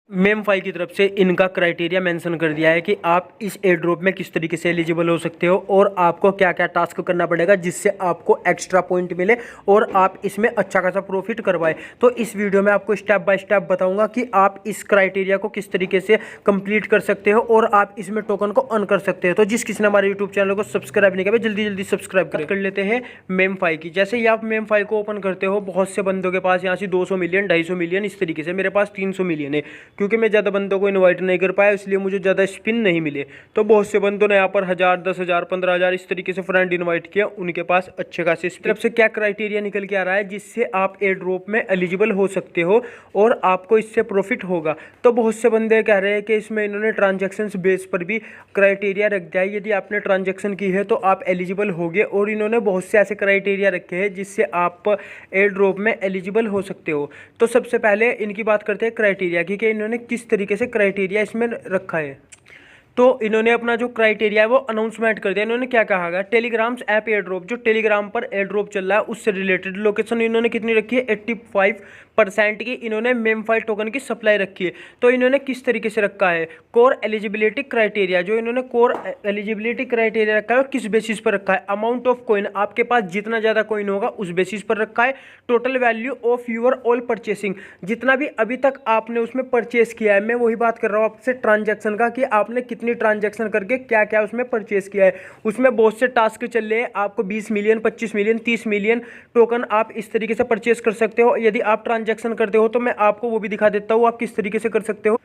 मेमफाई की तरफ से इनका क्राइटेरिया मेंशन कर दिया है कि आप इस एयर ड्रॉप में किस तरीके से एलिजिबल हो सकते हो और आपको क्या क्या टास्क करना पड़ेगा जिससे आपको एक्स्ट्रा पॉइंट मिले और आप इसमें अच्छा खासा प्रॉफिट करवाए। तो इस वीडियो में आपको स्टेप बाय स्टेप बताऊंगा कि आप इस क्राइटेरिया को किस तरीके से कंप्लीट कर सकते हो और आप इसमें टोकन को अर्न कर सकते हो। तो जिस किसी ने हमारे यूट्यूब चैनल को सब्सक्राइब नहीं किया जल्दी जल्दी सब्सक्राइब कर लेते हैं मेमफाई की। जैसे ही आप मेमफाई को ओपन करते हो, बहुत से बंदों के पास यहाँ से 200 मिलियन 250 मिलियन इस तरीके से, मेरे पास 300 मिलियन है क्योंकि मैं ज़्यादा बंदों को इनवाइट नहीं कर पाया, इसलिए मुझे ज़्यादा स्पिन नहीं मिले। तो बहुत से बंदों ने यहाँ पर 1000 10,000 15,000 इस तरीके से फ्रेंड इनवाइट किया, उनके पास अच्छे खासे इस तरफ से क्या क्राइटेरिया निकल के आ रहा है जिससे आप एयर ड्रॉप में एलिजिबल हो सकते हो और आपको इससे प्रॉफिट होगा। तो बहुत से बंदे कह रहे हैं कि इसमें इन्होंने ट्रांजेक्शन बेस पर भी क्राइटेरिया रख दिया है, यदि आपने ट्रांजेक्शन की है तो आप एलिजिबल होगे। और इन्होंने बहुत से ऐसे क्राइटेरिया रखे हैं जिससे आप एयर ड्रॉप में एलिजिबल हो सकते हो। तो सबसे पहले इनकी बात करते हैं क्राइटेरिया की कि इन्होंने किस तरीके से क्राइटेरिया इसमें रखा है। तो इन्होंने अपना जो क्राइटेरिया है वो अनाउंसमेंट कर दिया। इन्होंने क्या कहा है, टेलीग्राम्स ऐप एयर ड्रॉप, जो टेलीग्राम पर एयर ड्रॉप चल रहा है उससे रिलेटेड लोकेशन इन्होंने कितनी रखी है, 85% की इन्होंने मेमफाई टोकन की सप्लाई रखी है। तो इन्होंने किस तरीके से रखा है, कोर एलिजिबिलिटी क्राइटेरिया, जो इन्होंने कोर एलिजिबिलिटी क्राइटेरिया रखा है और किस बेसिस पर रखा है, अमाउंट ऑफ कॉइन, आपके पास जितना ज़्यादा कॉइन होगा उस बेसिस पर रखा है। Total value of your all purchasing, जितना भी अभी तक आपने उसमें परचेस किया है, मैं वही बात कर रहा हूँ आपसे ट्रांजैक्शन का कि आपने कितनी ट्रांजैक्शन करके क्या क्या उसमें परचेस किया है। उसमें बहुत से टास्क चल रहे हैं, आपको 20 मिलियन 25 मिलियन 30 मिलियन टोकन आप इस तरीके से परचेस कर सकते हो। यदि आप ट्रांजैक्शन करते हो तो मैं आपको वो भी दिखा देता हूँ आप किस तरीके से कर सकते हो।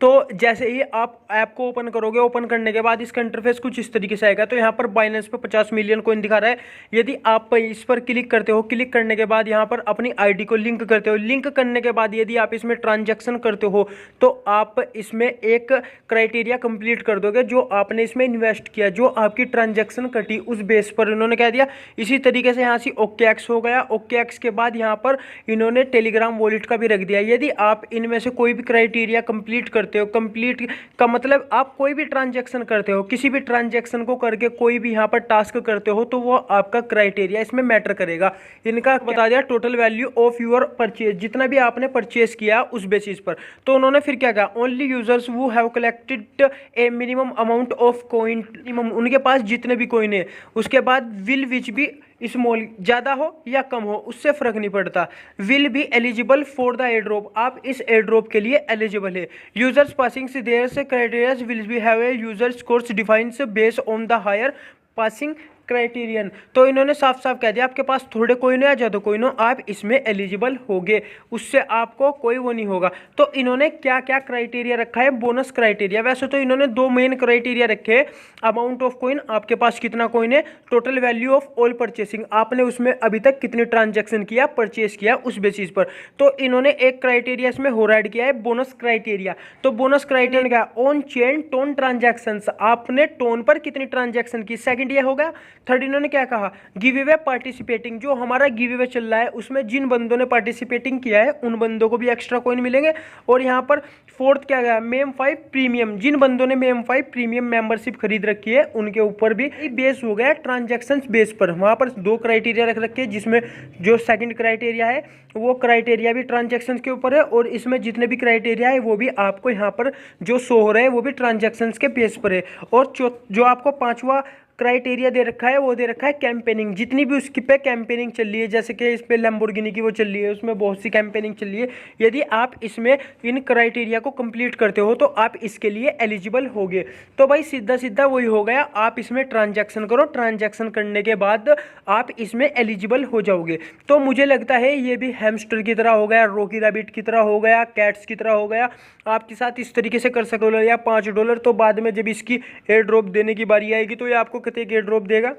तो जैसे ही आप ऐप को ओपन करोगे, ओपन करने के बाद इसका इंटरफेस कुछ इस तरीके से आएगा। तो यहाँ पर बाइनेंस पे 50 मिलियन कॉइन दिखा रहा है। यदि आप इस पर क्लिक करते हो, क्लिक करने के बाद यहाँ पर अपनी आईडी को लिंक करते हो, लिंक करने के बाद यदि आप इसमें ट्रांजैक्शन करते हो तो आप इसमें एक क्राइटेरिया कंप्लीट कर दोगे जो आपने इसमें इन्वेस्ट किया, जो आपकी ट्रांजैक्शन कटी उस बेस पर इन्होंने कह दिया। इसी तरीके से यहाँ से OKX हो गया। OKX के बाद यहाँ पर इन्होंने टेलीग्राम वॉलेट का भी रख दिया। यदि आप इनमें से कोई भी क्राइटेरिया कंप्लीट करते हो, कंप्लीट का मतलब आप कोई भी ट्रांजैक्शन करते हो, किसी भी ट्रांजैक्शन को करके कोई भी यहाँ पर टास्क करते हो, तो वो आपका क्राइटेरिया इसमें मैटर करेगा। इनका बता दिया total value of your purchase, जितना भी आपने परचेज किया उस बेसिस पर। तो उन्होंने फिर क्या कहा, ओनली यूजर्स वो have collected A minimum amount of coin, उनके पास जितने भी कॉइन है, उसके बाद विल विच भी स्मॉल, ज़्यादा हो या कम हो उससे फ़र्क नहीं पड़ता, will be eligible for the air drop, आप इस एयर ड्रॉप के लिए एलिजिबल है। यूजर्स पासिंग से देयर से criteria will be have a users course defines based on the higher passing criterion. तो इन्होंने साफ साफ कह दिया आपके पास थोड़े कॉइन हो या ज़्यादा कॉइन हो, आप इसमें एलिजिबल होगे, उससे आपको कोई वो नहीं होगा। तो इन्होंने क्या क्या क्राइटेरिया रखा है, बोनस क्राइटेरिया। वैसे तो इन्होंने दो मेन क्राइटेरिया रखे हैं, अमाउंट ऑफ कॉइन, आपके पास कितना कॉइन है, total value of all purchasing, आपने उसमें अभी तक कितनी ट्रांजेक्शन किया, परचेस किया उस बेसिस पर। तो इन्होंने एक क्राइटेरिया इसमें हो ऐड किया है, बोनस क्राइटेरिया। तो बोनस क्राइटेरिया क्या, ऑन चेन टोन ट्रांजैक्शन, आपने टोन पर कितनी ट्रांजैक्शन की, सेकंड ये होगा। थर्ड इन्होंने क्या कहा, गिव अवे पार्टिसिपेटिंग, जो हमारा गिव अवे चल रहा है उसमें जिन बंदों ने पार्टिसिपेटिंग किया है उन बंदों को भी एक्स्ट्रा कॉइन मिलेंगे। और यहाँ पर फोर्थ क्या गया, मेम5 प्रीमियम, जिन बंदों ने मेम5 प्रीमियम मेंबरशिप खरीद रखी है उनके ऊपर भी बेस हो गया ट्रांजैक्शन बेस पर। वहाँ पर दो क्राइटेरिया रख रखे हैं, जिसमें जो सेकंड क्राइटेरिया है वो क्राइटेरिया भी ट्रांजैक्शन के ऊपर है, और इसमें जितने भी क्राइटेरिया है वो भी आपको यहाँ पर जो शो हो रहा है वो भी ट्रांजैक्शन के बेस पर है। और जो आपको पांचवा क्राइटेरिया दे रखा है वो दे रखा है कैंपेनिंग, जितनी भी उसकी पे कैंपेनिंग चल रही है, जैसे कि इस पे लैम्बोर्गिनी की वो चल रही है, उसमें बहुत सी कैंपेनिंग चल रही है। यदि आप इसमें इन क्राइटेरिया को कंप्लीट करते हो तो आप इसके लिए एलिजिबल होगे। तो भाई सीधा सीधा वही हो गया, आप इसमें ट्रांजैक्शन करो, ट्रांजैक्शन करने के बाद आप इसमें एलिजिबल हो जाओगे। तो मुझे लगता है ये भी हैमस्टर की तरह हो गया, रॉकी रैबिट की तरह हो गया, कैट्स की तरह हो गया, आपके साथ इस तरीके से कर सको या $5। तो बाद में जब इसकी एयर ड्रॉप देने की बारी आएगी तो ये आपको कितने एयर ड्रॉप देगा,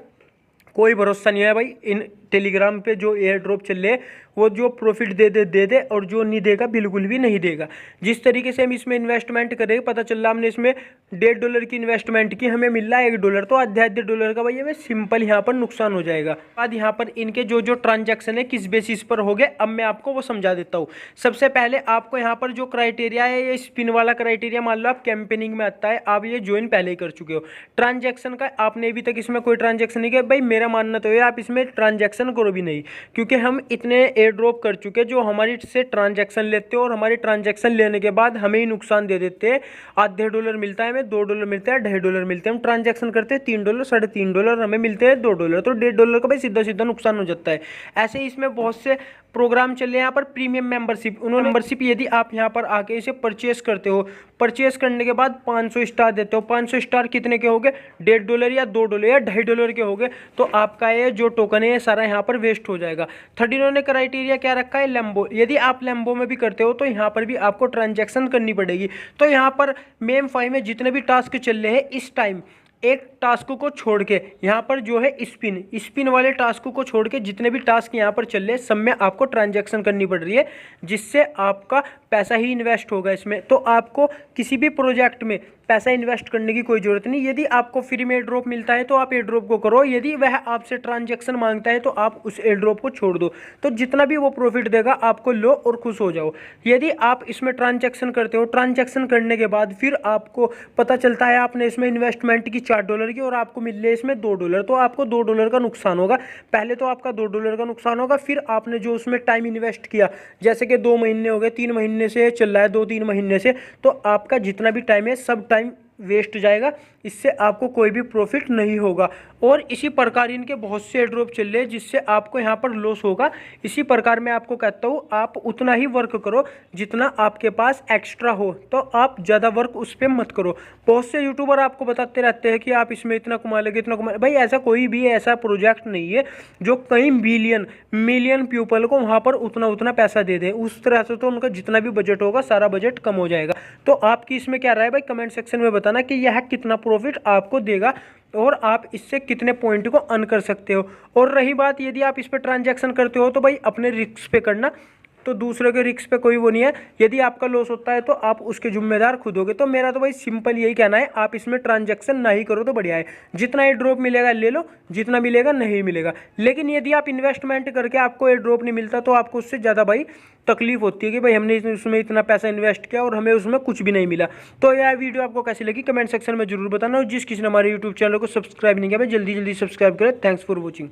कोई भरोसा नहीं है भाई। इन टेलीग्राम पे जो एयर ड्रॉप चल रहे वो जो प्रॉफिट दे दे और जो नहीं देगा बिल्कुल भी नहीं देगा। जिस तरीके से हम इसमें इन्वेस्टमेंट करेंगे, पता चल रहा हमने इसमें $1.5 की इन्वेस्टमेंट की, हमें मिल रहा है $1, तो आधे डॉलर का भाई हमें सिंपल यहाँ पर नुकसान हो जाएगा। बाद यहाँ पर इनके जो जो ट्रांजैक्शन है किस बेसिस पर हो गए, अब मैं आपको वो समझा देता हूँ। सबसे पहले आपको यहाँ पर जो क्राइटेरिया है, ये स्पिन वाला क्राइटेरिया मान लो आप कैंपेनिंग में आता है, आप ये ज्वाइन पहले ही कर चुके हो। ट्रांजैक्शन का आपने अभी तक इसमें कोई ट्रांजैक्शन नहीं किया, भाई मेरा मानना तो है आप इसमें ट्रांजैक्शन करो भी नहीं, क्योंकि हम इतने एयर ड्रॉप कर चुके जो हमारी से ट्रांजैक्शन लेते हैं और हमारी ट्रांजैक्शन लेने के बाद हमें ही नुकसान दे देते हैं। $0.5 मिलता है हमें, $2 मिलते हैं, $2.5 मिलते हैं। हम ट्रांजैक्शन करते हैं $3, $3.5, हमें मिलते हैं $2, तो $1.5 का भाई सीधा सीधा नुकसान हो जाता है। ऐसे ही इसमें बहुत से प्रोग्राम चल रहे हैं यहाँ पर। प्रीमियम मेंबरशिप, उन्होंने मेंबरशिप यदि आप यहाँ पर आके इसे परचेस करते हो, परचेस करने के बाद 500 स्टार देते हो, 500 स्टार कितने के हो गए, $1.5 या $2 या $2.5 के हो गए, तो आपका ये जो टोकन है ये सारा यहाँ पर वेस्ट हो जाएगा। थर्ड इन्होंने क्राइटेरिया क्या रखा है, लैम्बो। यदि आप लैम्बो में भी करते हो तो यहाँ पर भी आपको ट्रांजैक्शन करनी पड़ेगी। तो यहाँ पर मेम 5 में जितने भी टास्क चल रहे हैं इस टाइम, एक टास्क को छोड़ के यहाँ पर जो है स्पिन वाले टास्क को छोड़ के जितने भी टास्क यहाँ पर चल रहे हैं सब में आपको ट्रांजैक्शन करनी पड़ रही है, जिससे आपका पैसा ही इन्वेस्ट होगा इसमें। तो आपको किसी भी प्रोजेक्ट में पैसा इन्वेस्ट करने की कोई ज़रूरत नहीं। यदि आपको फ्री में एयर ड्रॉप मिलता है तो आप एयर ड्रॉप को करो, यदि वह आपसे ट्रांजैक्शन मांगता है तो आप उस एयर ड्रॉप को छोड़ दो। तो जितना भी वो प्रॉफिट देगा आपको लो और खुश हो जाओ। यदि आप इसमें ट्रांजैक्शन करते हो, ट्रांजैक्शन करने के बाद फिर आपको पता चलता है आपने इसमें इन्वेस्टमेंट की $4 की और आपको मिल रहे इसमें $2, तो आपको $2 का नुकसान होगा। पहले तो आपका $2 का नुकसान होगा, फिर आपने जो उसमें टाइम इन्वेस्ट किया, जैसे कि 2 महीने हो गए, 3 महीने से चल रहा है, 2-3 महीने से, तो आपका जितना भी टाइम है सब टाइम वेस्ट जाएगा, इससे आपको कोई भी प्रॉफिट नहीं होगा। और इसी प्रकार इनके बहुत से एयर ड्रॉप चल रहे हैं जिससे आपको यहाँ पर लॉस होगा। इसी प्रकार मैं आपको कहता हूँ आप उतना ही वर्क करो जितना आपके पास एक्स्ट्रा हो, तो आप ज़्यादा वर्क उस पर मत करो। बहुत से यूट्यूबर आपको बताते रहते हैं कि आप इसमें इतना कमा लेंगे, इतना कमा। भाई ऐसा कोई भी ऐसा प्रोजेक्ट नहीं है जो कई मिलियन पीपल को वहाँ पर उतना पैसा दे दें। उस तरह से तो उनका जितना भी बजट होगा सारा बजट कम हो जाएगा। तो आपकी इसमें क्या राय है भाई, कमेंट सेक्शन में बताना कि यह कितना प्रॉफिट आपको देगा और आप इससे कितने पॉइंट को अर्न कर सकते हो। और रही बात यदि आप इस पर ट्रांजैक्शन करते हो तो भाई अपने रिस्क पे करना, तो दूसरे के रिस्क पे कोई वो नहीं है। यदि आपका लॉस होता है तो आप उसके जिम्मेदार खुद होगे। तो मेरा तो भाई सिंपल यही कहना है, आप इसमें ट्रांजैक्शन ना ही करो तो बढ़िया है। जितना एयर ड्रॉप मिलेगा ले लो, जितना मिलेगा नहीं मिलेगा। लेकिन यदि आप इन्वेस्टमेंट करके आपको एयर ड्रॉप नहीं मिलता तो आपको उससे ज़्यादा भाई तकलीफ होती है कि भाई हमने उसमें इतना पैसा इन्वेस्ट किया और हमें उसमें कुछ भी नहीं मिला। तो यह वीडियो आपको कैसी लगी कमेंट सेक्शन में जरूर बताना। और जिस किसी ने हमारे यूट्यूब चैनल को सब्सक्राइब नहीं किया भाई जल्दी सब्सक्राइब करें। Thanks for watching.